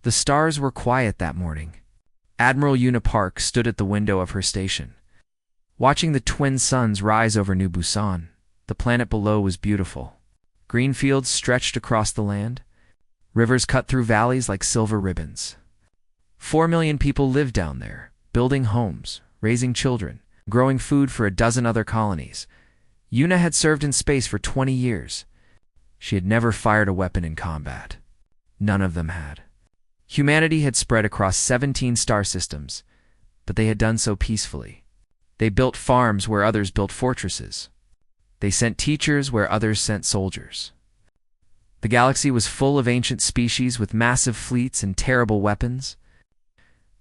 The stars were quiet that morning. Admiral Una Park stood at the window of her station. Watching the twin suns rise over New Busan, the planet below was beautiful. Green fields stretched across the land. Rivers cut through valleys like silver ribbons. 4 million people lived down there, building homes, raising children, growing food for a dozen other colonies. Una had served in space for 20 years. She had never fired a weapon in combat. None of them had. Humanity had spread across 17 star systems, but they had done so peacefully. They built farms where others built fortresses. They sent teachers where others sent soldiers. The galaxy was full of ancient species with massive fleets and terrible weapons,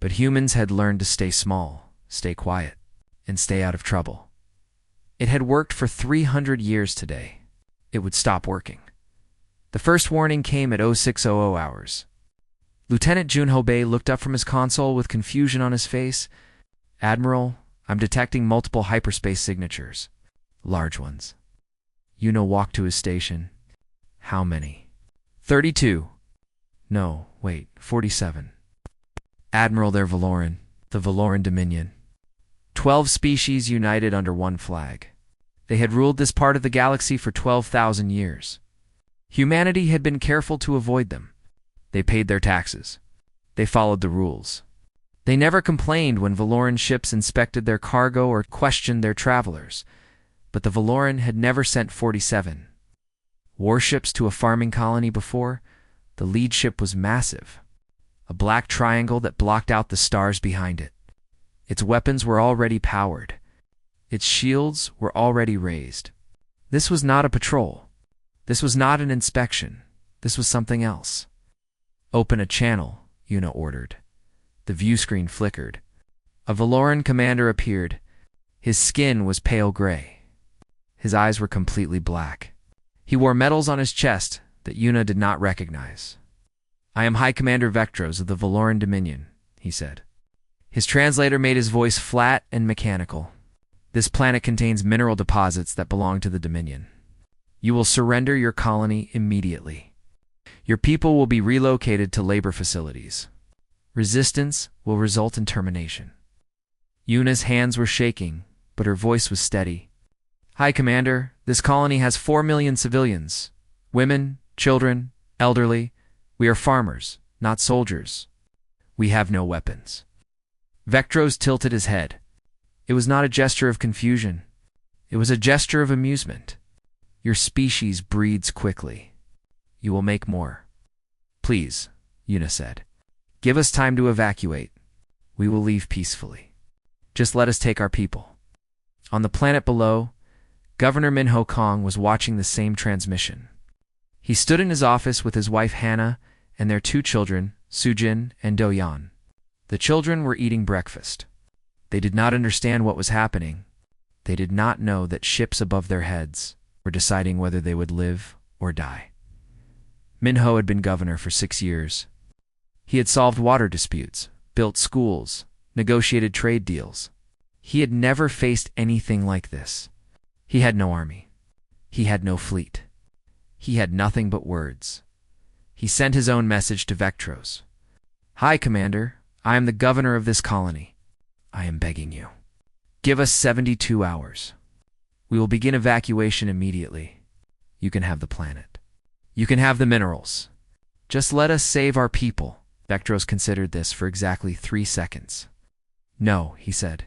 but humans had learned to stay small, stay quiet, and stay out of trouble. It had worked for 300 years today. It would stop working. The first warning came at 0600 hours. Lieutenant Junho Bei looked up from his console with confusion on his face. "Admiral, I'm detecting multiple hyperspace signatures. Large ones." Una walked to his station. "How many?" 32. No, wait, 47. "Admiral, they're Valoran, the Valoran Dominion. 12 species united under one flag. They had ruled this part of the galaxy for 12,000 years. Humanity had been careful to avoid them. They paid their taxes. They followed the rules. They never complained when Valoran ships inspected their cargo or questioned their travelers. But the Valoran had never sent 47 warships to a farming colony before. The lead ship was massive, a black triangle that blocked out the stars behind it. Its weapons were already powered. Its shields were already raised. This was not a patrol. This was not an inspection. This was something else. "Open a channel," Una ordered. The view screen flickered. A Valoran commander appeared. His skin was pale gray. His eyes were completely black. He wore medals on his chest that Una did not recognize. "I am High Commander Vectros of the Valoran Dominion," he said. His translator made his voice flat and mechanical. "This planet contains mineral deposits that belong to the Dominion. You will surrender your colony immediately. Your people will be relocated to labor facilities. Resistance will result in termination." Una's hands were shaking, but her voice was steady. "High Commander, this colony has 4 million civilians. Women, children, elderly. We are farmers, not soldiers. We have no weapons." Vectros tilted his head. It was not a gesture of confusion. It was a gesture of amusement. "Your species breeds quickly. You will make more." "Please," Una said. "Give us time to evacuate. We will leave peacefully. Just let us take our people." On the planet below, Governor Minho Kong was watching the same transmission. He stood in his office with his wife Hannah and their 2 children, Sujin and Do-Yan. The children were eating breakfast. They did not understand what was happening. They did not know that ships above their heads were deciding whether they would live or die. Minho had been governor for 6 years. He had solved water disputes, built schools, negotiated trade deals. He had never faced anything like this. He had no army. He had no fleet. He had nothing but words. He sent his own message to Vectros. "Hi, Commander. I am the governor of this colony. I am begging you. Give us 72 hours. We will begin evacuation immediately. You can have the planet. You can have the minerals. Just let us save our people." Vectros considered this for exactly 3 seconds. "No," he said.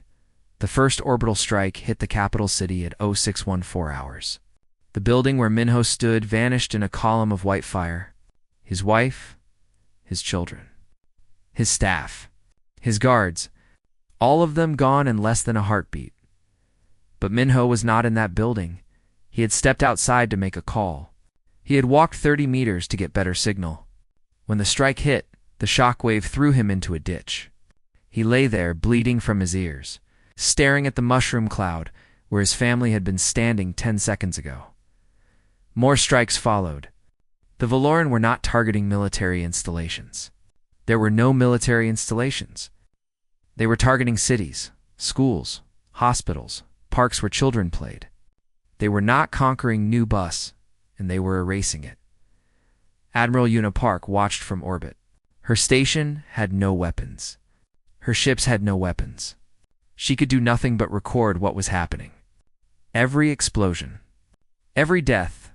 The first orbital strike hit the capital city at 0614 hours. The building where Minho stood vanished in a column of white fire. His wife, his children, his staff, his guards, all of them gone in less than a heartbeat. But Minho was not in that building. He had stepped outside to make a call. He had walked 30 meters to get better signal. When the strike hit, the shockwave threw him into a ditch. He lay there, bleeding from his ears, staring at the mushroom cloud where his family had been standing 10 seconds ago. More strikes followed. The Valoran were not targeting military installations. There were no military installations. They were targeting cities, schools, hospitals, parks where children played. They were not conquering New Bus, and they were erasing it. Admiral Una Park watched from orbit. Her station had no weapons. Her ships had no weapons. She could do nothing but record what was happening. Every explosion, every death,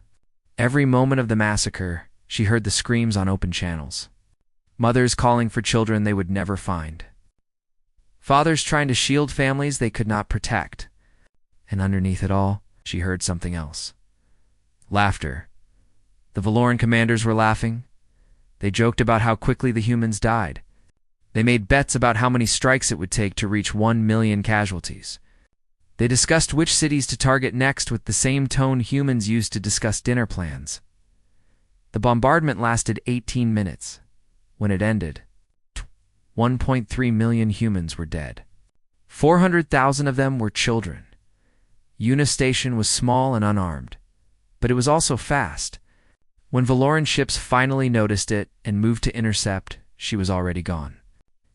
every moment of the massacre, she heard the screams on open channels. Mothers calling for children they would never find. Fathers trying to shield families they could not protect. And underneath it all, she heard something else. Laughter. The Valoran commanders were laughing. They joked about how quickly the humans died. They made bets about how many strikes it would take to reach 1 million casualties. They discussed which cities to target next with the same tone humans used to discuss dinner plans. The bombardment lasted 18 minutes. When it ended, 1.3 million humans were dead. 400,000 of them were children. Una Station was small and unarmed, but it was also fast. When Valoran ships finally noticed it and moved to intercept, she was already gone.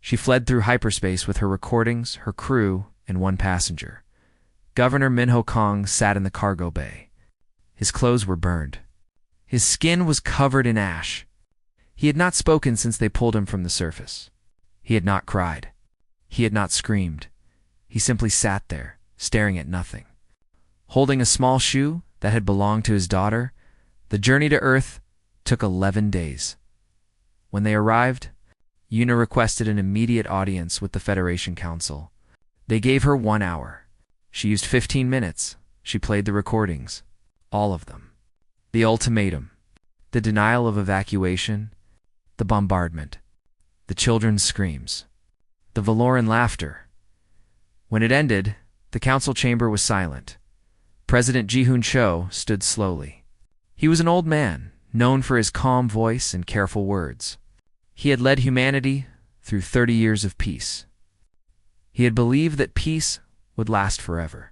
She fled through hyperspace with her recordings, her crew, and one passenger. Governor Minho Kong sat in the cargo bay. His clothes were burned. His skin was covered in ash. He had not spoken since they pulled him from the surface. He had not cried. He had not screamed. He simply sat there, staring at nothing. Holding a small shoe that had belonged to his daughter, the journey to Earth took 11 days. When they arrived, Una requested an immediate audience with the Federation Council. They gave her 1 hour. She used 15 minutes. She played the recordings. All of them. The ultimatum. The denial of evacuation. The bombardment. The children's screams. The Valoran laughter. When it ended, the council chamber was silent. President Ji-Hoon Cho stood slowly. He was an old man, known for his calm voice and careful words. He had led humanity through 30 years of peace. He had believed that peace would last forever.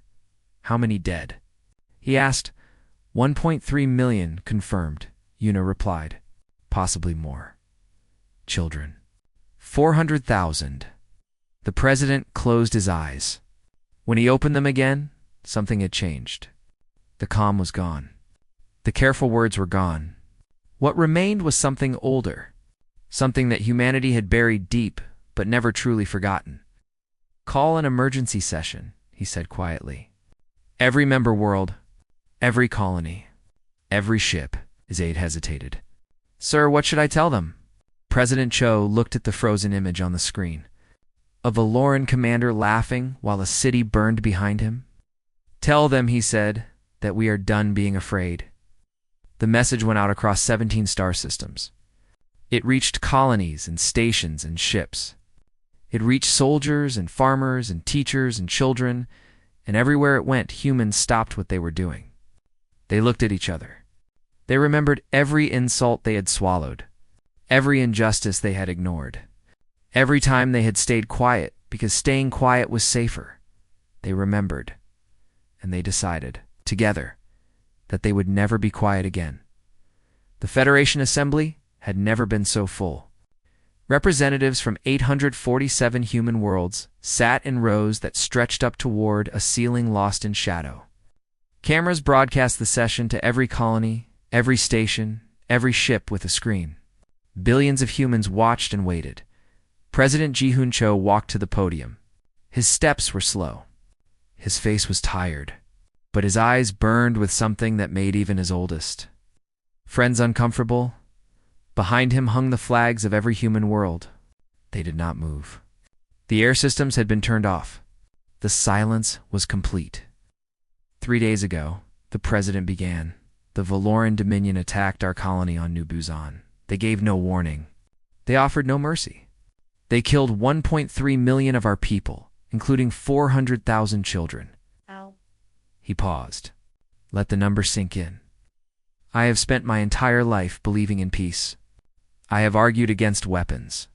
How many dead? He asked. 1.3 million confirmed, Una replied. Possibly more. Children. 400,000. The president closed his eyes. When he opened them again, something had changed. The calm was gone. The careful words were gone. What remained was something older. Something that humanity had buried deep, but never truly forgotten. Call an emergency session, he said quietly. Every member world, every colony, every ship, Zaid hesitated. Sir, what should I tell them? President Cho looked at the frozen image on the screen. A Valoran commander laughing while a city burned behind him. Tell them, he said, that we are done being afraid. The message went out across 17 star systems. It reached colonies and stations and ships. It reached soldiers and farmers and teachers and children, and everywhere it went, humans stopped what they were doing. They looked at each other. They remembered every insult they had swallowed, every injustice they had ignored, every time they had stayed quiet because staying quiet was safer. They remembered, and they decided, together, that they would never be quiet again. The Federation Assembly had never been so full. Representatives from 847 human worlds sat in rows that stretched up toward a ceiling lost in shadow. Cameras broadcast the session to every colony, every station, every ship with a screen. Billions of humans watched and waited. President Ji-Hoon Cho walked to the podium. His steps were slow. His face was tired, but his eyes burned with something that made even his oldest friends uncomfortable. Behind him hung the flags of every human world. They did not move. The air systems had been turned off. The silence was complete. 3 days ago, the president began. The Valoran Dominion attacked our colony on New Busan. They gave no warning. They offered no mercy. They killed 1.3 million of our people, including 400,000 children. Ow. He paused. Let the number sink in. I have spent my entire life believing in peace. I have argued against weapons.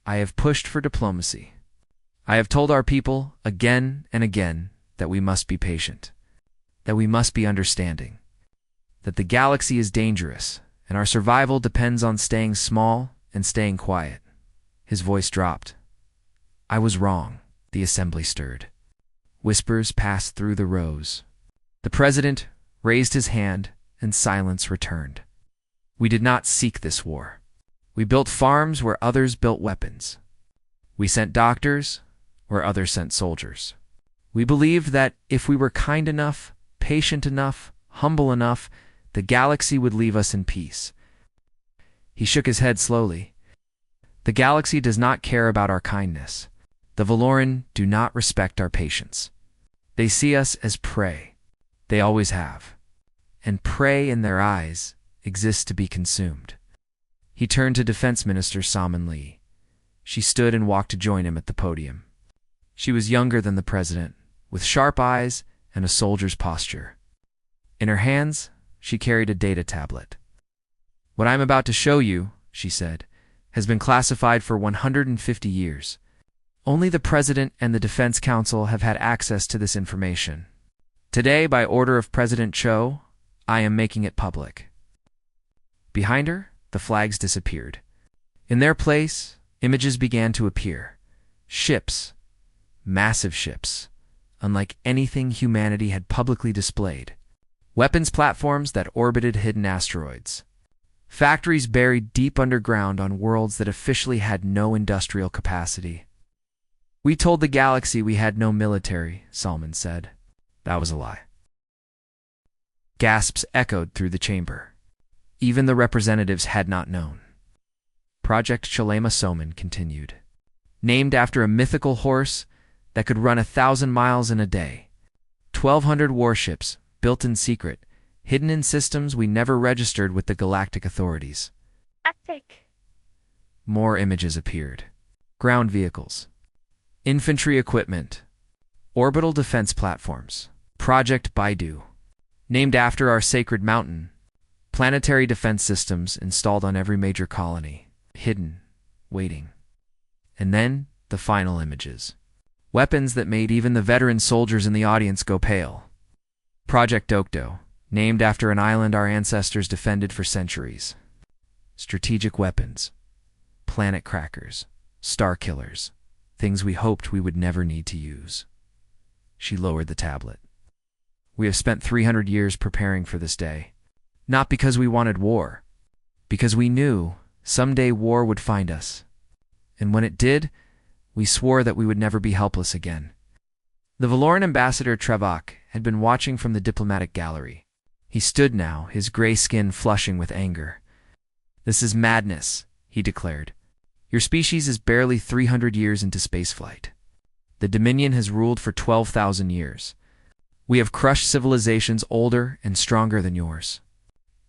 I have pushed for diplomacy. I have told our people again and again that we must be patient, that we must be understanding, that the galaxy is dangerous and our survival depends on staying small and staying quiet. His voice dropped. I was wrong. The assembly stirred. Whispers passed through the rows. The president raised his hand and silence returned. We did not seek this war. We built farms where others built weapons. We sent doctors where others sent soldiers. We believed that if we were kind enough, patient enough, humble enough, the galaxy would leave us in peace. He shook his head slowly. The galaxy does not care about our kindness. The Valoran do not respect our patience. They see us as prey. They always have. And prey in their eyes exists to be consumed. He turned to Defense Minister Salmon Lee. She stood and walked to join him at the podium. She was younger than the president, with sharp eyes and a soldier's posture. In her hands, she carried a data tablet. "What I'm about to show you," she said, "has been classified for 150 years. Only the President and the Defense Council have had access to this information. Today, by order of President Cho, I am making it public." Behind her, the flags disappeared. In their place, images began to appear. Ships, massive ships, unlike anything humanity had publicly displayed. Weapons platforms that orbited hidden asteroids. Factories buried deep underground on worlds that officially had no industrial capacity. "We told the galaxy we had no military," Salman said. That was a lie. Gasps echoed through the chamber. Even the representatives had not known. Project Chalema Soman continued. Named after a mythical horse that could run 1,000 miles in a day. 1,200 warships, built in secret, hidden in systems we never registered with the galactic authorities. Epic. More images appeared. Ground vehicles. Infantry equipment. Orbital defense platforms. Project Baidu. Named after our sacred mountain. Planetary defense systems installed on every major colony. Hidden. Waiting. And then, the final images. Weapons that made even the veteran soldiers in the audience go pale. Project Dokdo. Named after an island our ancestors defended for centuries. Strategic weapons. Planet crackers. Star killers. Things we hoped we would never need to use. She lowered the tablet. We have spent 300 years preparing for this day. Not because we wanted war. Because we knew someday war would find us. And when it did, we swore that we would never be helpless again. The Valoran ambassador Trevok had been watching from the diplomatic gallery. He stood now, his gray skin flushing with anger. "This is madness," he declared. "Your species is barely 300 years into spaceflight. The Dominion has ruled for 12,000 years. We have crushed civilizations older and stronger than yours.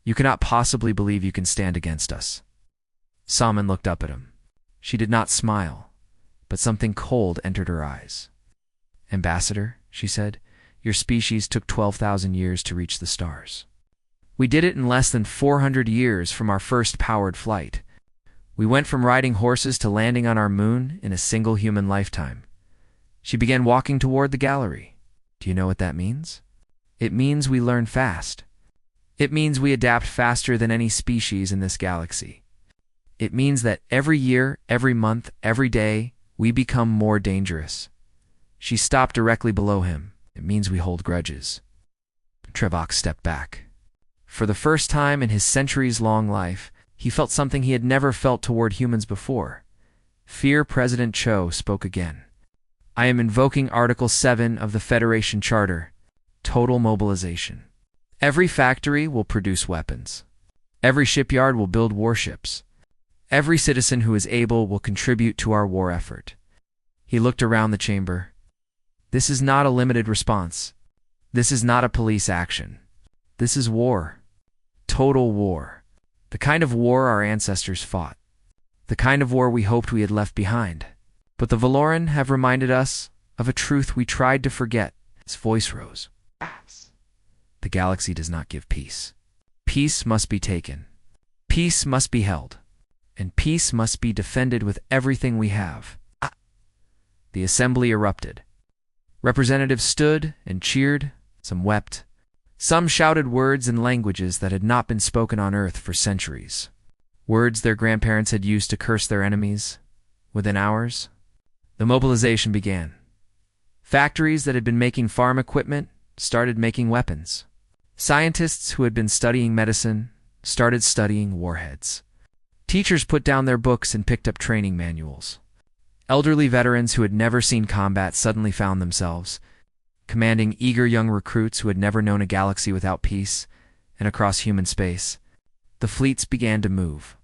You cannot possibly believe you can stand against us." Salman looked up at him. She did not smile, but something cold entered her eyes. "Ambassador," she said, "your species took 12,000 years to reach the stars. We did it in less than 400 years from our first powered flight. We went from riding horses to landing on our moon in a single human lifetime." She began walking toward the gallery. "Do you know what that means? It means we learn fast. It means we adapt faster than any species in this galaxy. It means that every year, every month, every day, we become more dangerous." She stopped directly below him. "It means we hold grudges." Trevok stepped back. For the first time in his centuries-long life, he felt something he had never felt toward humans before. Fear. President Cho spoke again. "I am invoking Article 7 of the Federation Charter. Total mobilization. Every factory will produce weapons. Every shipyard will build warships. Every citizen who is able will contribute to our war effort." He looked around the chamber. "This is not a limited response. This is not a police action. This is war. Total war. The kind of war our ancestors fought. The kind of war we hoped we had left behind. But the Valoran have reminded us of a truth we tried to forget." His voice rose. "The galaxy does not give peace. Peace must be taken. Peace must be held. And peace must be defended with everything we have." The assembly erupted. Representatives stood and cheered. Some wept. Some shouted words in languages that had not been spoken on Earth for centuries. Words their grandparents had used to curse their enemies. Within hours, the mobilization began. Factories that had been making farm equipment started making weapons. Scientists who had been studying medicine started studying warheads. Teachers put down their books and picked up training manuals. Elderly veterans who had never seen combat suddenly found themselves commanding eager young recruits who had never known a galaxy without peace, and across human space, the fleets began to move.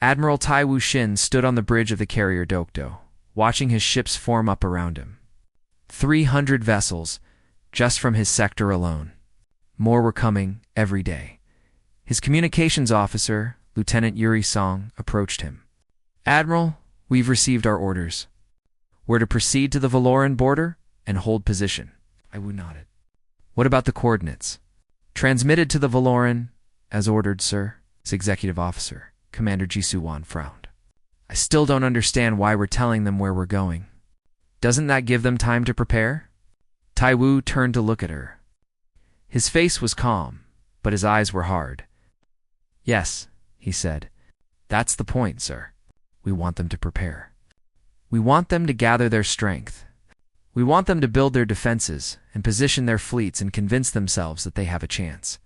Admiral Tai Wu-shin stood on the bridge of the carrier Dokdo, watching his ships form up around him. 300 vessels, just from his sector alone. More were coming every day. His communications officer, Lieutenant Yuri Song, approached him. "Admiral, we've received our orders. We're to proceed to the Valoran border and hold position." Wu nodded. "What about the coordinates?" "Transmitted to the Valoran, as ordered, sir." His executive officer, Commander Jisuwan, frowned. "I still don't understand why we're telling them where we're going. Doesn't that give them time to prepare?" Tai Wu turned to look at her. His face was calm, but his eyes were hard. "Yes," he said. "That's the point, sir. We want them to prepare. We want them to gather their strength. We want them to build their defenses and position their fleets and convince themselves that they have a chance."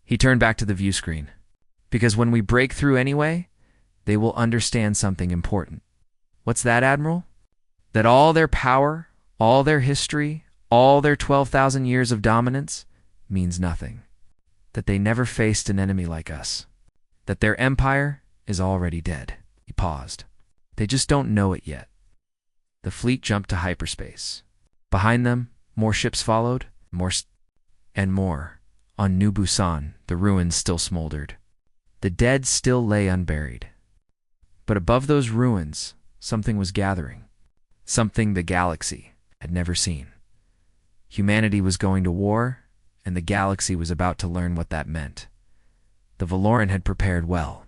He turned back to the view screen. "Because when we break through anyway, they will understand something important." "What's that, Admiral?" "That all their power, all their history, all their 12,000 years of dominance means nothing. That they never faced an enemy like us. That their empire is already dead." He paused. "They just don't know it yet." The fleet jumped to hyperspace. Behind them, more ships followed, and more. On New Busan, the ruins still smoldered. The dead still lay unburied. But above those ruins, something was gathering. Something the galaxy had never seen. Humanity was going to war, and the galaxy was about to learn what that meant. The Valoran had prepared well.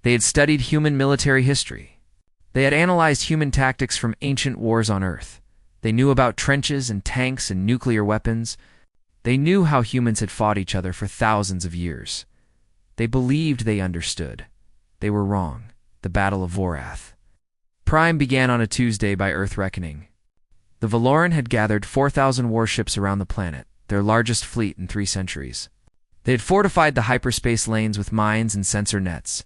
They had studied human military history. They had analyzed human tactics from ancient wars on Earth. They knew about trenches and tanks and nuclear weapons. They knew how humans had fought each other for thousands of years. They believed they understood. They were wrong. The Battle of Vorath. Prime began on a Tuesday by Earth reckoning. The Valoran had gathered 4,000 warships around the planet, their largest fleet in 3 centuries. They had fortified the hyperspace lanes with mines and sensor nets.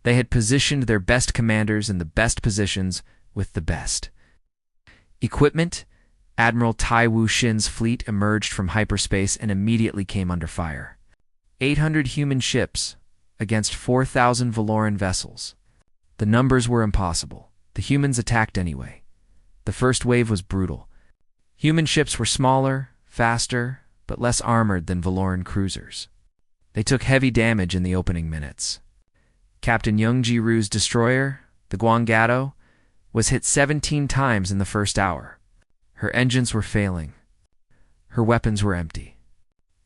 They had positioned their best commanders in the best positions with the best equipment. Admiral Tai Wu-shin's fleet emerged from hyperspace and immediately came under fire. 800 human ships against 4,000 Valoran vessels. The numbers were impossible. The humans attacked anyway. The first wave was brutal. Human ships were smaller, faster, but less armored than Valoran cruisers. They took heavy damage in the opening minutes. Captain Young Ji-Ru's destroyer, the Guanggato, was hit 17 times in the first hour. Her engines were failing. Her weapons were empty.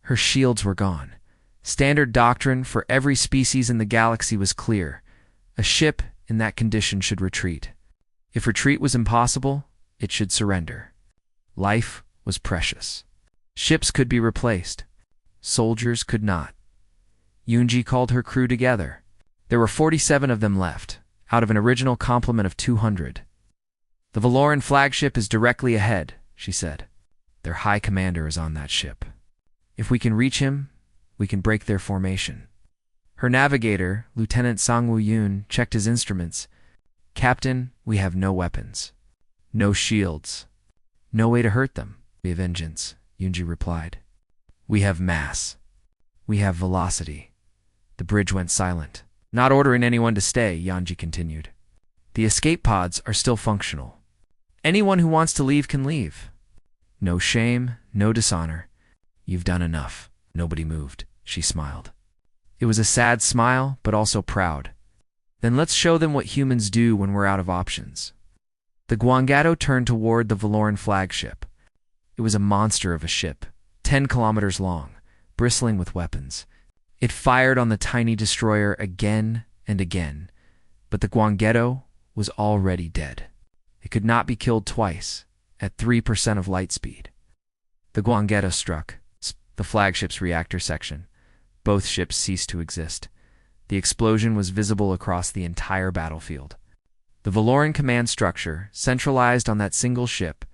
Her shields were gone. Standard doctrine for every species in the galaxy was clear. A ship in that condition should retreat. If retreat was impossible, it should surrender. Life was precious. Ships could be replaced. Soldiers could not. Yunji called her crew together. There were 47 of them left, out of an original complement of 200. "The Valoran flagship is directly ahead," she said. "Their high commander is on that ship. If we can reach him, we can break their formation." Her navigator, Lieutenant Sang Woo-yoon, checked his instruments. "Captain, we have no weapons. No shields. No way to hurt them." "We have engines," Yunji replied. "We have mass. We have velocity." The bridge went silent. "Not ordering anyone to stay," Yanji continued. "The escape pods are still functional. Anyone who wants to leave can leave. No shame, no dishonor. You've done enough." Nobody moved. She smiled. It was a sad smile, but also proud. "Then let's show them what humans do when we're out of options." The Guanggato turned toward the Valoran flagship. It was a monster of a ship, 10 kilometers long, bristling with weapons. It fired on the tiny destroyer again and again, but the Guanggato was already dead. It could not be killed twice, at 3% of light speed. The Guanggato struck the flagship's reactor section. Both ships ceased to exist. The explosion was visible across the entire battlefield. The Valoran command structure, centralized on that single ship,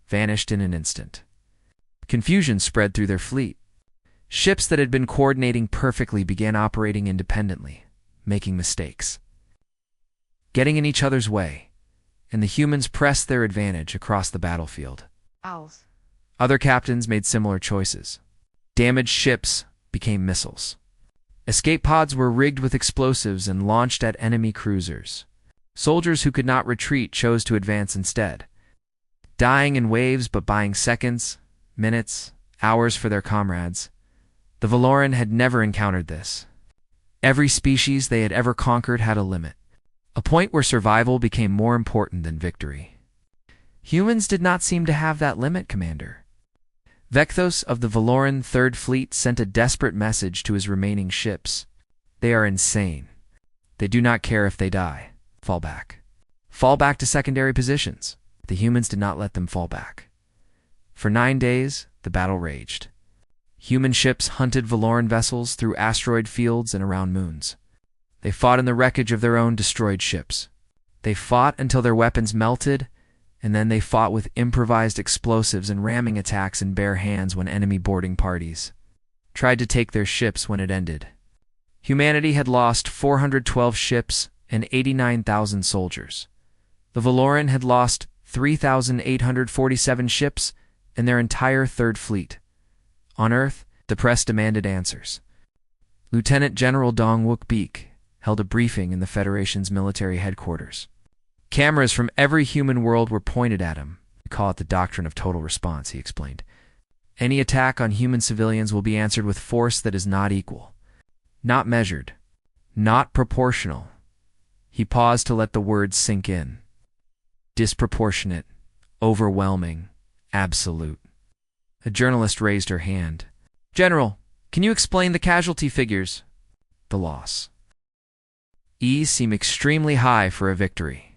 vanished in an instant. Confusion spread through their fleet. Ships that had been coordinating perfectly began operating independently. making mistakes, getting in each other's way, and the humans pressed their advantage across the battlefield. Owls. Other captains made similar choices. Damaged ships became missiles. Escape pods were rigged with explosives and launched at enemy cruisers. Soldiers who could not retreat chose to advance instead, dying in waves but buying seconds, minutes, hours for their comrades. The Valoran had never encountered this. Every species they had ever conquered had a limit, a point where survival became more important than victory. Humans did not seem to have that limit, Commander. Vecthos of the Valoran Third Fleet sent a desperate message to his remaining ships. They are insane. They do not care if they die. Fall back. Fall back to secondary positions. The humans did not let them fall back. For 9 days, the battle raged. Human ships hunted Valoran vessels through asteroid fields and around moons. They fought in the wreckage of their own destroyed ships. They fought until their weapons melted, and then they fought with improvised explosives and ramming attacks in bare hands when enemy boarding parties tried to take their ships when it ended. Humanity had lost 412 ships and 89,000 soldiers. The Valoran had lost 3,847 ships and their entire Third Fleet. On Earth, the press demanded answers. Lieutenant General Dong-Wook Beek held a briefing in the Federation's military headquarters. Cameras from every human world were pointed at him. We call it the doctrine of total response, he explained. Any attack on human civilians will be answered with force that is not equal, not measured, not proportional. He paused to let the words sink in. Disproportionate, overwhelming, absolute. A journalist raised her hand. General, can you explain the casualty figures? The loss. E's seem extremely high for a victory.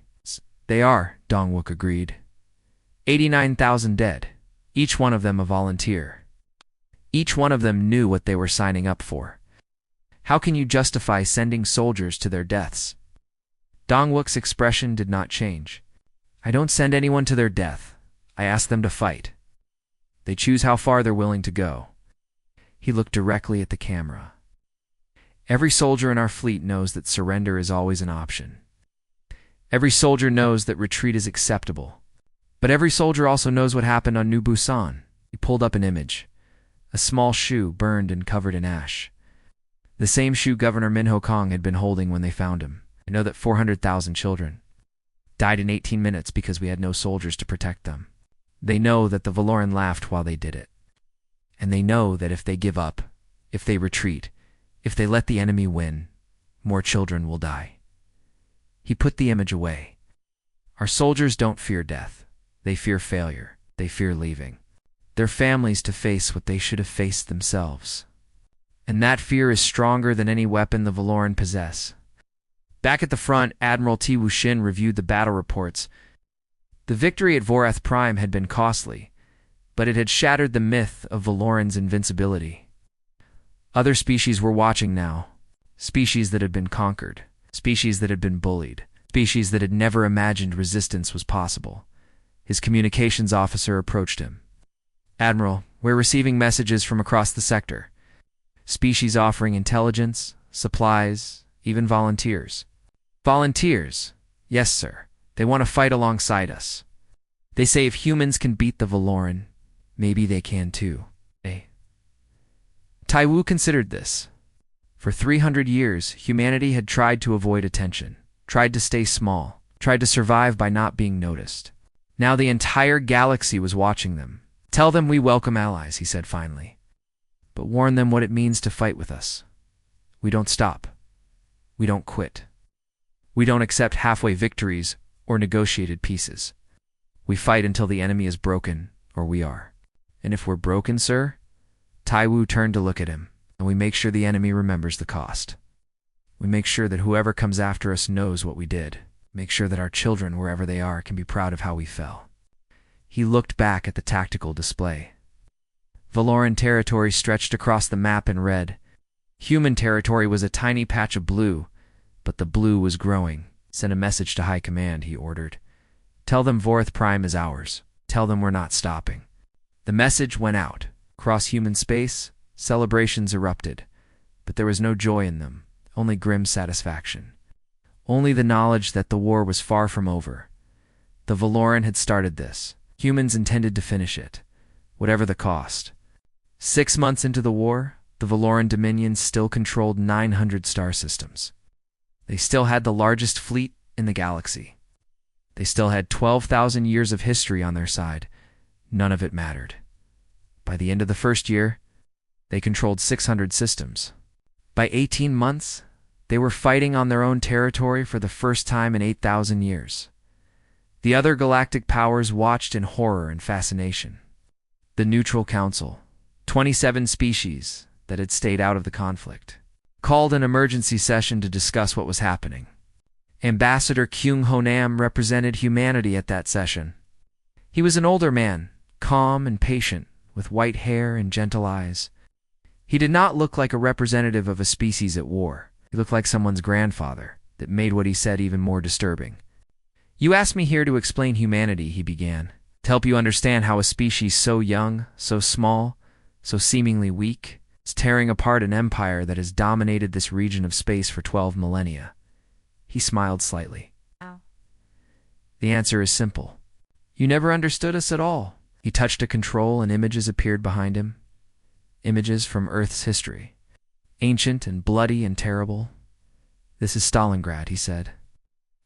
They are, Dong-Wook agreed. 89,000 dead, each one of them a volunteer. Each one of them knew what they were signing up for. How can you justify sending soldiers to their deaths? Dong-Wook's expression did not change. I don't send anyone to their death. I ask them to fight. They choose how far they're willing to go. He looked directly at the camera. Every soldier in our fleet knows that surrender is always an option. Every soldier knows that retreat is acceptable. But every soldier also knows what happened on New Busan. He pulled up an image. A small shoe burned and covered in ash. The same shoe Governor Min Ho Kong had been holding when they found him. I know that 400,000 children died in 18 minutes because we had no soldiers to protect them. They know that the Valoran laughed while they did it. And they know that if they give up, if they retreat, if they let the enemy win, more children will die. He put the image away. Our soldiers don't fear death. They fear failure. They fear leaving their families to face what they should have faced themselves. And that fear is stronger than any weapon the Valoran possess. Back at the front, Admiral Ti Wuxin reviewed the battle reports. The victory at Vorath Prime had been costly, but it had shattered the myth of Valoran's invincibility. Other species were watching now. Species that had been conquered. Species that had been bullied. Species that had never imagined resistance was possible. His communications officer approached him. Admiral, we're receiving messages from across the sector. Species offering intelligence, supplies, even volunteers. Volunteers? Yes, sir. They want to fight alongside us. They say if humans can beat the Valoran, maybe they can too. Tai Wu considered this. For 300 years, humanity had tried to avoid attention, tried to stay small, tried to survive by not being noticed. Now the entire galaxy was watching them. Tell them we welcome allies, he said finally. But warn them what it means to fight with us. We don't stop. We don't quit. We don't accept halfway victories or negotiated peaces. We fight until the enemy is broken, or we are. And if we're broken, sir, Tai Wu turned to look at him, and we make sure the enemy remembers the cost. We make sure that whoever comes after us knows what we did. Make sure that our children, wherever they are, can be proud of how we fell. He looked back at the tactical display. Valoran territory stretched across the map in red. Human territory was a tiny patch of blue, but the blue was growing. Send a message to High Command, he ordered. Tell them Vorath Prime is ours. Tell them we're not stopping. The message went out. Across human space, celebrations erupted. But there was no joy in them, only grim satisfaction. Only the knowledge that the war was far from over. The Valoran had started this. Humans intended to finish it, whatever the cost. 6 months into the war, the Valoran Dominion still controlled 900 star systems. They still had the largest fleet in the galaxy. They still had 12,000 years of history on their side. None of it mattered. By the end of the first year, they controlled 600 systems. By 18 months, they were fighting on their own territory for the first time in 8,000 years. The other galactic powers watched in horror and fascination. The Neutral Council, 27 species that had stayed out of the conflict, called an emergency session to discuss what was happening. Ambassador Kyung Ho Nam represented humanity at that session. He was an older man, calm and patient, with white hair and gentle eyes. He did not look like a representative of a species at war. He looked like someone's grandfather. That made what he said even more disturbing. "You asked me here to explain humanity," he began, "to help you understand how a species so young, so small, so seemingly weak, is tearing apart an empire that has dominated this region of space for 12 millennia. He smiled slightly. Ow. The answer is simple. You never understood us at all. He touched a control and images appeared behind him. Images from Earth's history. Ancient and bloody and terrible. "This is Stalingrad," he said.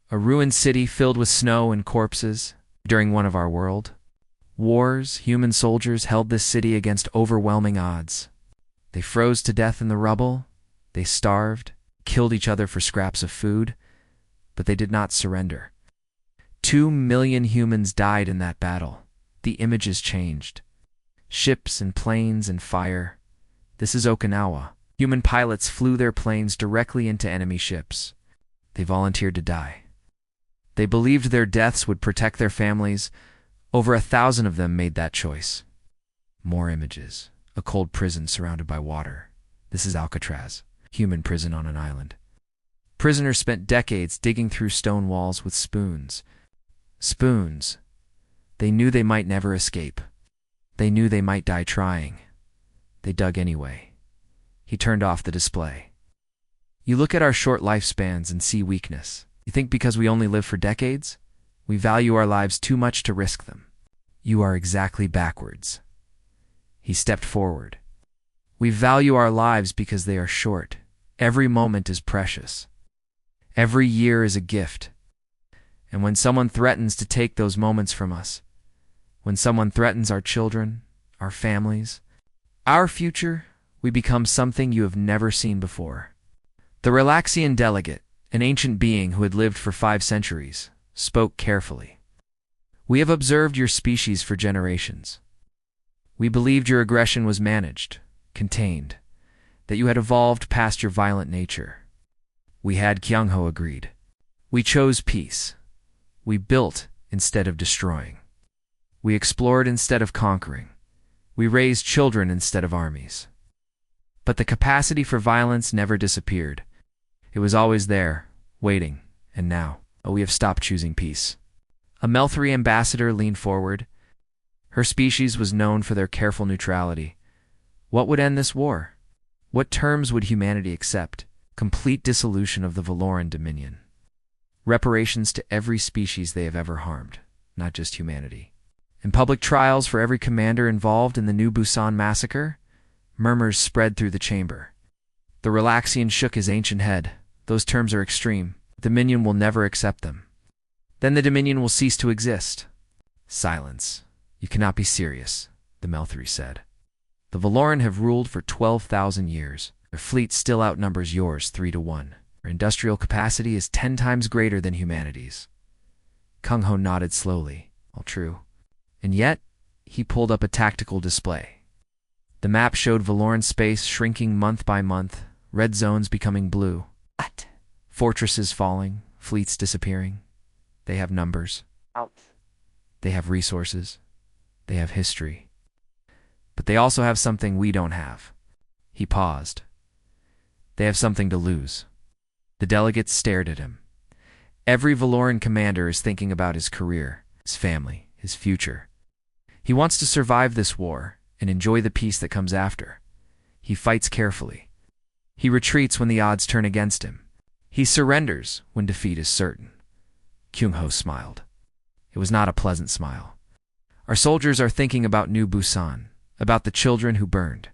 "A ruined city filled with snow and corpses during one of our world. Wars, human soldiers held this city against overwhelming odds. They froze to death in the rubble. They starved, killed each other for scraps of food, but they did not surrender. 2 million humans died in that battle. The images changed. Ships and planes and fire. This is Okinawa. Human pilots flew their planes directly into enemy ships. They volunteered to die. They believed their deaths would protect their families. Over 1,000 of them made that choice." More images. A cold prison surrounded by water. "This is Alcatraz, human prison on an island. Prisoners spent decades digging through stone walls with spoons. Spoons. They knew they might never escape. They knew they might die trying. They dug anyway." He turned off the display. "You look at our short lifespans and see weakness. You think because we only live for decades, we value our lives too much to risk them. You are exactly backwards." He stepped forward. "We value our lives because they are short. Every moment is precious. Every year is a gift. And when someone threatens to take those moments from us, when someone threatens our children, our families, our future, we become something you have never seen before." The Relaxian delegate, an ancient being who had lived for 5 centuries, spoke carefully. "We have observed your species for generations. We believed your aggression was managed, contained, that you had evolved past your violent nature. We had," Kyung-ho agreed. "We chose peace. We built instead of destroying. We explored instead of conquering. We raised children instead of armies. But the capacity for violence never disappeared. It was always there, waiting, and now, we have stopped choosing peace." A Melthri ambassador leaned forward. Her species was known for their careful neutrality. What would end this war? What terms would humanity accept? Complete dissolution of the Valoran Dominion. Reparations to every species they have ever harmed, not just humanity. And public trials for every commander involved in the New Busan massacre? Murmurs spread through the chamber. The Relaxian shook his ancient head. "Those terms are extreme. The Dominion will never accept them. Then the Dominion will cease to exist." "Silence. You cannot be serious," the Melthri said. "The Valoran have ruled for 12,000 years. Their fleet still outnumbers yours 3-1. Their industrial capacity is 10 times greater than humanity's." Kyung-ho nodded slowly. "All true." And yet, he pulled up a tactical display. The map showed Valoran space shrinking month by month, red zones becoming blue. What? Fortresses falling, fleets disappearing. They have numbers. Out. They have resources. They have history. But they also have something we don't have. He paused. They have something to lose. The delegates stared at him. Every Valoran commander is thinking about his career, his family, his future. He wants to survive this war and enjoy the peace that comes after. He fights carefully. He retreats when the odds turn against him. He surrenders when defeat is certain. Kyung-ho smiled. It was not a pleasant smile. Our soldiers are thinking about New Busan, about the children who burned,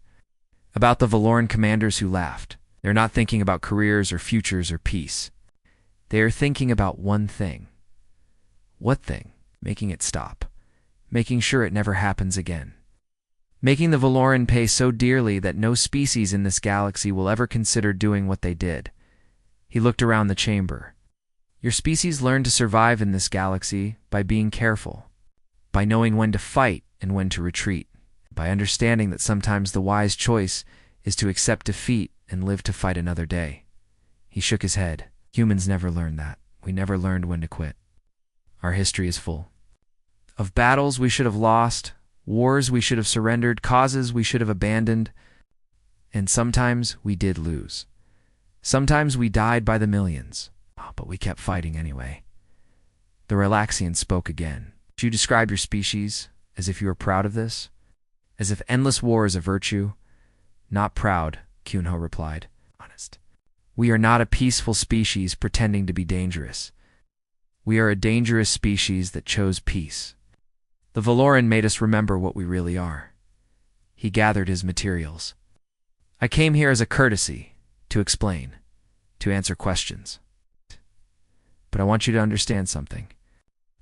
about the Valoran commanders who laughed. They're not thinking about careers or futures or peace. They are thinking about one thing. What thing? Making it stop. Making sure it never happens again. Making the Valoran pay so dearly that no species in this galaxy will ever consider doing what they did. He looked around the chamber. Your species learned to survive in this galaxy by being careful, by knowing when to fight and when to retreat, by understanding that sometimes the wise choice is to accept defeat and live to fight another day. He shook his head. Humans never learned that. We never learned when to quit. Our history is full of battles we should have lost, wars we should have surrendered, causes we should have abandoned, and sometimes we did lose. Sometimes we died by the millions, but we kept fighting anyway. The Relaxian spoke again. You describe your species as if you were proud of this? As if endless war is a virtue? Not proud, Kyung-ho replied. Honest. We are not a peaceful species pretending to be dangerous. We are a dangerous species that chose peace. The Valoran made us remember what we really are. He gathered his materials. I came here as a courtesy, to explain, to answer questions. But I want you to understand something.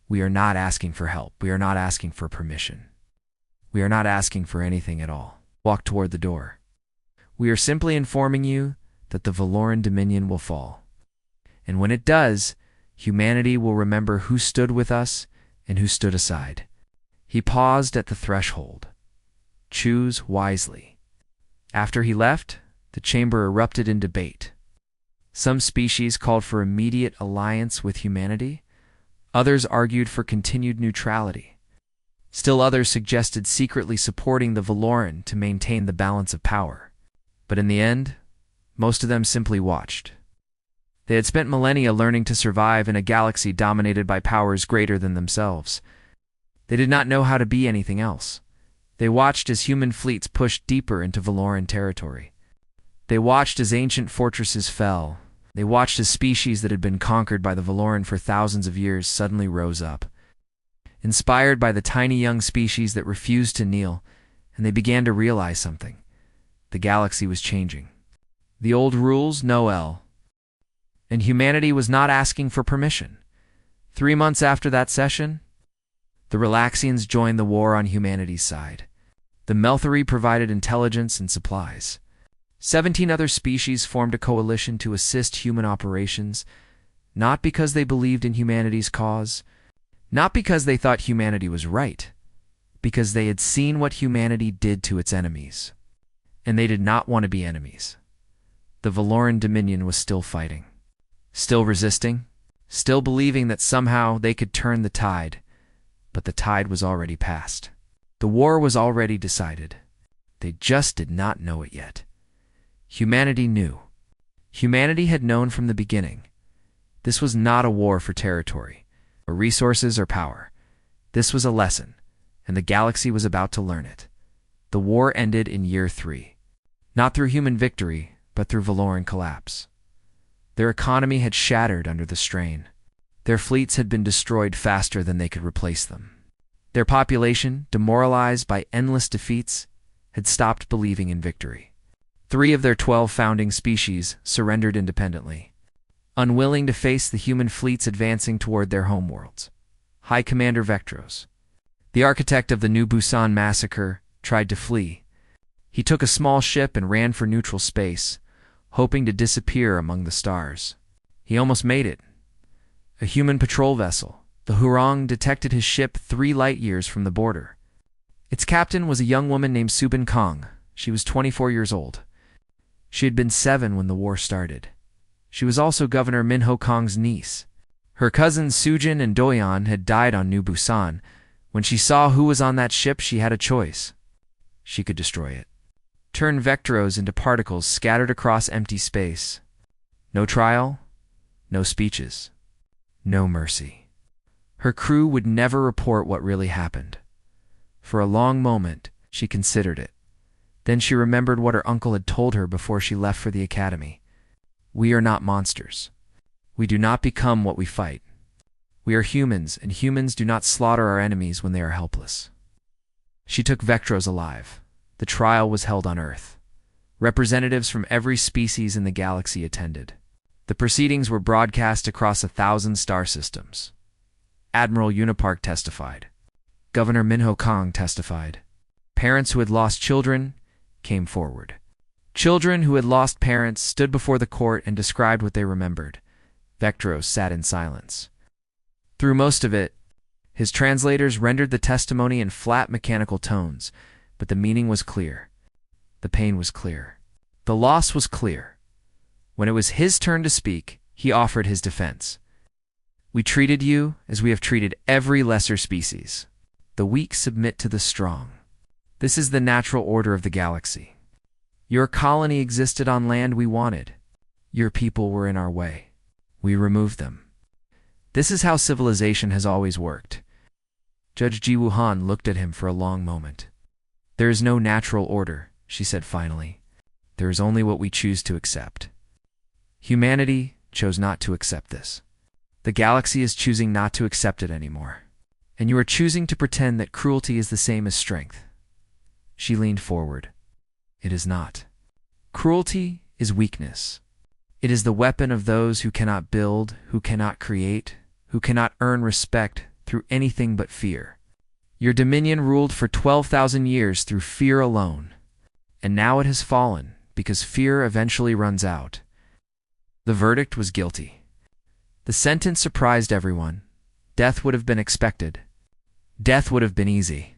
We are not asking for help. We are not asking for permission. We are not asking for anything at all. Walk toward the door. We are simply informing you that the Valoran Dominion will fall. And when it does, humanity will remember who stood with us and who stood aside. He paused at the threshold. Choose wisely. After he left, the chamber erupted in debate. Some species called for immediate alliance with humanity. Others argued for continued neutrality. Still others suggested secretly supporting the Valoran to maintain the balance of power. But in the end, most of them simply watched. They had spent millennia learning to survive in a galaxy dominated by powers greater than themselves. They did not know how to be anything else. They watched as human fleets pushed deeper into Valoran territory. They watched as ancient fortresses fell. They watched as species that had been conquered by the Valoran for thousands of years suddenly rose up. Inspired by the tiny young species that refused to kneel, and they began to realize something. The galaxy was changing. The old rules, Noel. And humanity was not asking for permission. 3 months after that session, the Relaxians joined the war on humanity's side. The Melthari provided intelligence and supplies. 17 other species formed a coalition to assist human operations, not because they believed in humanity's cause, not because they thought humanity was right, because they had seen what humanity did to its enemies. And they did not want to be enemies. The Valoran Dominion was still fighting, still resisting, still believing that somehow they could turn the tide, but the tide was already past. The war was already decided. They just did not know it yet. Humanity knew. Humanity had known from the beginning. This was not a war for territory, or resources, or power. This was a lesson, and the galaxy was about to learn it. The war ended in year 3. Not through human victory, but through Valoran collapse. Their economy had shattered under the strain. Their fleets had been destroyed faster than they could replace them. Their population, demoralized by endless defeats, had stopped believing in victory. 3 of their 12 founding species surrendered independently, unwilling to face the human fleets advancing toward their homeworlds. High Commander Vectros, the architect of the New Busan massacre, tried to flee. He took a small ship and ran for neutral space, hoping to disappear among the stars. He almost made it. A human patrol vessel, the Hurong, detected his ship 3 light-years from the border. Its captain was a young woman named Subin Kong. She was 24 years old. She had been 7 when the war started. She was also Governor Minho Kong's niece. Her cousins Sujin and Doyan had died on New Busan. When she saw who was on that ship, she had a choice. She could destroy it. Turn Vectros into particles scattered across empty space. No trial, no speeches, no mercy. Her crew would never report what really happened. For a long moment, she considered it. Then she remembered what her uncle had told her before she left for the academy. We are not monsters. We do not become what we fight. We are humans, and humans do not slaughter our enemies when they are helpless. She took Vectros alive. The trial was held on Earth. Representatives from every species in the galaxy attended. The proceedings were broadcast across 1,000 star systems. Admiral Unipark testified. Governor Minho Kong testified. Parents who had lost children came forward. Children who had lost parents stood before the court and described what they remembered. Vectros sat in silence. Through most of it, his translators rendered the testimony in flat mechanical tones, but the meaning was clear. The pain was clear. The loss was clear. When it was his turn to speak, he offered his defense. We treated you as we have treated every lesser species. The weak submit to the strong. This is the natural order of the galaxy. Your colony existed on land we wanted. Your people were in our way. We removed them. This is how civilization has always worked. Judge Ji Wuhan looked at him for a long moment. There is no natural order, she said finally. There is only what we choose to accept. Humanity chose not to accept this. The galaxy is choosing not to accept it anymore. And you are choosing to pretend that cruelty is the same as strength. She leaned forward. It is not. Cruelty is weakness. It is the weapon of those who cannot build, who cannot create, who cannot earn respect through anything but fear. Your dominion ruled for 12,000 years through fear alone, and now it has fallen because fear eventually runs out. The verdict was guilty. The sentence surprised everyone. Death would have been expected. Death would have been easy.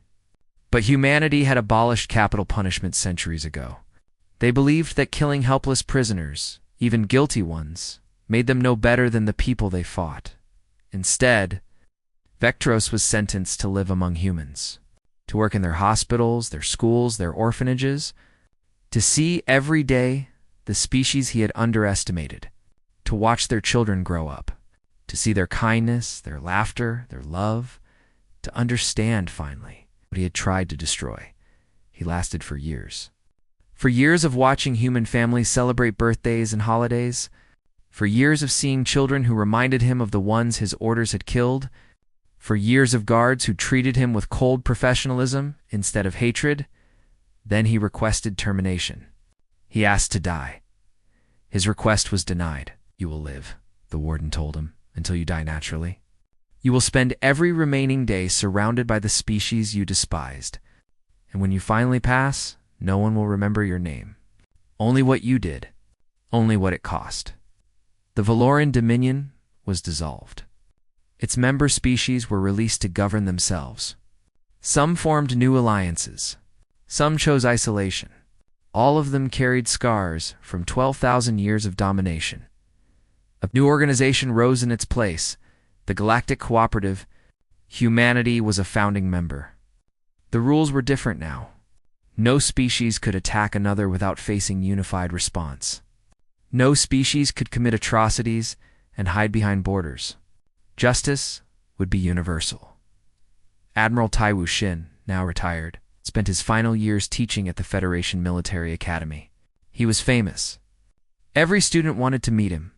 But humanity had abolished capital punishment centuries ago. They believed that killing helpless prisoners, even guilty ones, made them no better than the people they fought. Instead, Vectros was sentenced to live among humans, to work in their hospitals, their schools, their orphanages, to see every day the species he had underestimated, to watch their children grow up, to see their kindness, their laughter, their love, to understand, finally, what he had tried to destroy. He lasted for years. For years of watching human families celebrate birthdays and holidays, for years of seeing children who reminded him of the ones his orders had killed, for years of guards who treated him with cold professionalism instead of hatred. Then he requested termination. He asked to die. His request was denied. You will live, the warden told him, until you die naturally. You will spend every remaining day surrounded by the species you despised. And when you finally pass, no one will remember your name. Only what you did. Only what it cost. The Valoran Dominion was dissolved. Its member species were released to govern themselves. Some formed new alliances. Some chose isolation. All of them carried scars from 12,000 years of domination. A new organization rose in its place, the Galactic Cooperative. Humanity was a founding member. The rules were different now. No species could attack another without facing unified response. No species could commit atrocities and hide behind borders. Justice would be universal. Admiral Tai Wuxin, now retired, spent his final years teaching at the Federation Military Academy. He was famous. Every student wanted to meet him.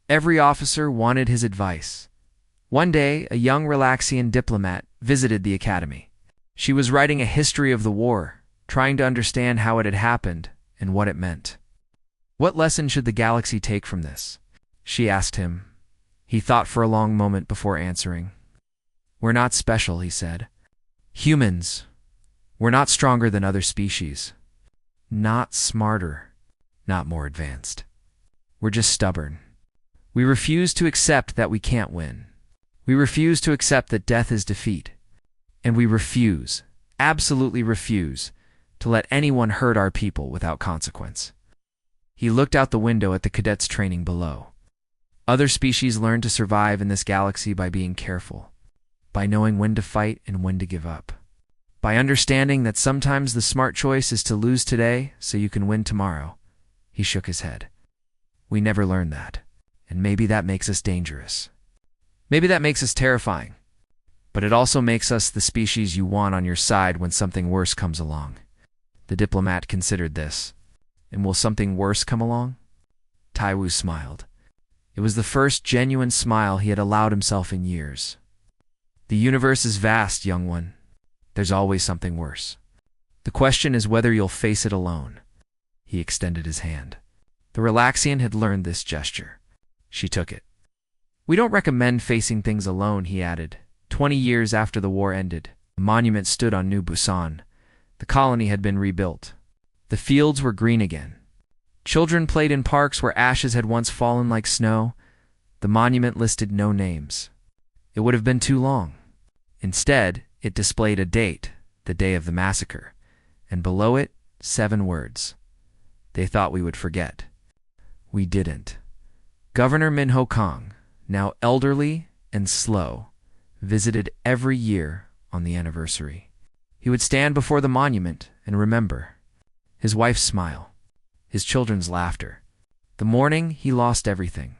Every officer wanted his advice. One day, a young Relaxian diplomat visited the academy. She was writing a history of the war, trying to understand how it had happened and what it meant. What lesson should the galaxy take from this? She asked him. He thought for a long moment before answering. We're not special, he said. Humans. We're not stronger than other species. Not smarter. Not more advanced. We're just stubborn. We refuse to accept that we can't win. We refuse to accept that death is defeat. And we refuse, absolutely refuse, to let anyone hurt our people without consequence. He looked out the window at the cadets training below. Other species learn to survive in this galaxy by being careful, by knowing when to fight and when to give up, by understanding that sometimes the smart choice is to lose today so you can win tomorrow. He shook his head. We never learn that, and maybe that makes us dangerous. Maybe that makes us terrifying, but it also makes us the species you want on your side when something worse comes along. The diplomat considered this. And will something worse come along? Taiwu smiled. It was the first genuine smile he had allowed himself in years. The universe is vast, young one. There's always something worse. The question is whether you'll face it alone. He extended his hand. The Relaxian had learned this gesture. She took it. We don't recommend facing things alone, he added. 20 years after the war ended, a monument stood on New Busan. The colony had been rebuilt. The fields were green again. Children played in parks where ashes had once fallen like snow. The monument listed no names. It would have been too long. Instead, it displayed a date, the day of the massacre, and below it, 7 words. They thought we would forget. We didn't. Governor Min Ho Kong, now elderly and slow, visited every year on the anniversary. He would stand before the monument and remember. His wife's smile. His children's laughter. The morning he lost everything.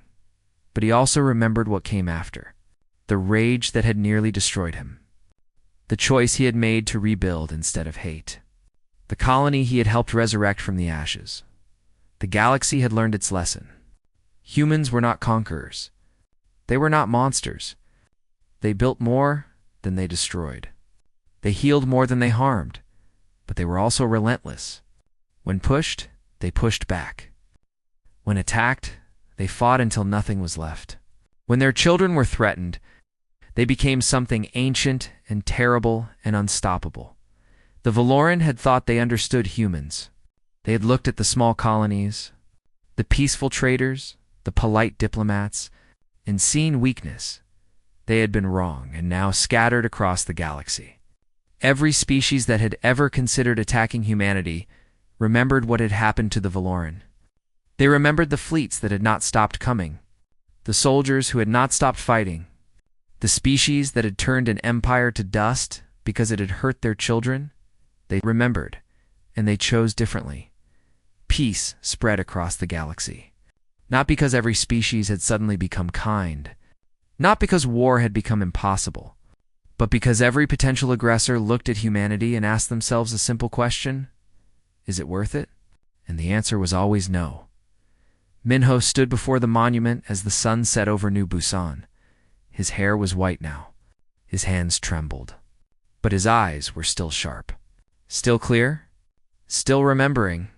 But he also remembered what came after. The rage that had nearly destroyed him. The choice he had made to rebuild instead of hate. The colony he had helped resurrect from the ashes. The galaxy had learned its lesson. Humans were not conquerors. They were not monsters. They built more than they destroyed. They healed more than they harmed. But they were also relentless. When pushed, they pushed back. When attacked, they fought until nothing was left. When their children were threatened, they became something ancient and terrible and unstoppable. The Valoran had thought they understood humans. They had looked at the small colonies, the peaceful traders, the polite diplomats, and seen weakness. They had been wrong and now scattered across the galaxy. Every species that had ever considered attacking humanity remembered what had happened to the Valoran. They remembered the fleets that had not stopped coming, the soldiers who had not stopped fighting, the species that had turned an empire to dust because it had hurt their children. They remembered, and they chose differently. Peace spread across the galaxy. Not because every species had suddenly become kind, not because war had become impossible, but because every potential aggressor looked at humanity and asked themselves a simple question: is it worth it? And the answer was always no. Minho stood before the monument as the sun set over New Busan. His hair was white now. His hands trembled. But his eyes were still sharp. Still clear? Still remembering.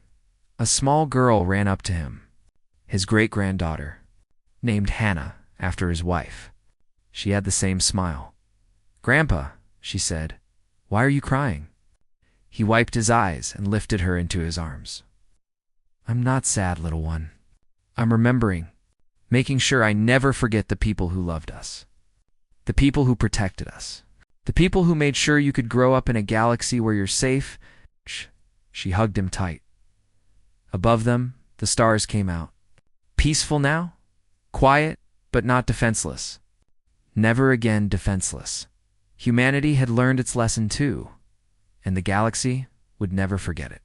A small girl ran up to him. His great-granddaughter, named Hannah after his wife. She had the same smile. "Grandpa," she said, "why are you crying?" He wiped his eyes and lifted her into his arms. "I'm not sad, little one. I'm remembering, making sure I never forget the people who loved us, the people who protected us, the people who made sure you could grow up in a galaxy where you're safe." She hugged him tight. Above them, the stars came out. Peaceful now, quiet, but not defenseless. Never again defenseless. Humanity had learned its lesson too, and the galaxy would never forget it.